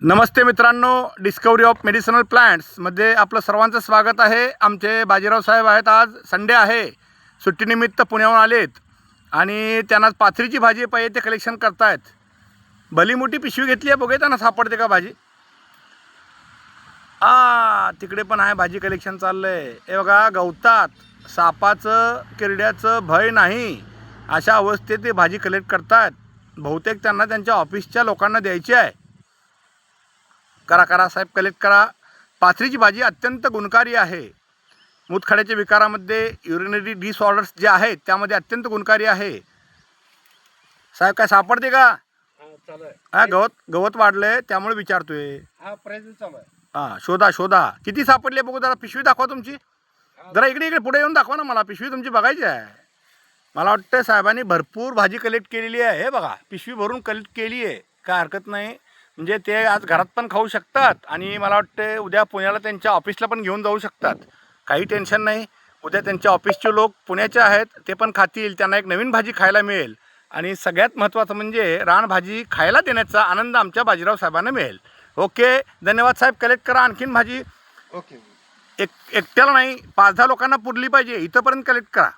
नमस्ते मित्रांनो, discovery of medicinal प्लांट्समध्ये आपलं सर्वांचं स्वागत आहे. आमचे बाजीराव साहेब आहेत. आज संडे आहे, सुट्टीनिमित्त पुण्याहून आलेत आणि त्यांना पाथरीची भाजी पाहिजे ते कलेक्शन करतायत. भली मोठी पिशवी घेतली आहे, बघूया त्यांना सापडते का भाजी. तिकडे पण आहे भाजी कलेक्शन चाललं आहे. हे बघा, गवतात सापाचं किरड्याचं भय नाही अशा अवस्थेत ते भाजी कलेक्ट करतात. बहुतेक त्यांना त्यांच्या ऑफिसच्या लोकांना द्यायची आहे. करा साहेब, कलेक्ट करा. पाथरीची भाजी अत्यंत गुणकारी आहे. मूतखड्याच्या विकारामध्ये, युरिनरी डिसऑर्डर्स जे आहेत त्यामध्ये अत्यंत गुणकारी आहे. साहेब, काय सापडते का? गवत वाढलंय त्यामुळे विचारतोय. शोधा किती सापडले बघू. जरा पिशवी दाखवा तुमची. जरा इकडे पुढे येऊन दाखवा ना मला. पिशवी तुमची बघायची आहे. मला वाटतं साहेबांनी भरपूर भाजी कलेक्ट केलेली आहे. हे बघा, पिशवी भरून कलेक्ट केली आहे. काय हरकत नाही. म्हणजे ते आज घरात पण खाऊ शकतात आणि मला वाटतं उद्या पुण्याला त्यांच्या ऑफिसला पण घेऊन जाऊ शकतात. काही टेन्शन नाही. उद्या त्यांच्या ऑफिसचे लोक पुण्याचे आहेत, ते पण खातील. त्यांना एक नवीन भाजी खायला मिळेल आणि सगळ्यात महत्त्वाचं म्हणजे रानभाजी खायला देण्याचा आनंद आमच्या बाजीराव साहेबांना मिळेल. ओके, धन्यवाद साहेब. कलेक्ट करा आणखीन भाजी. ओके. एकट्याला नाही, 5-10 लोकांना पुरली पाहिजे. इथंपर्यंत कलेक्ट करा.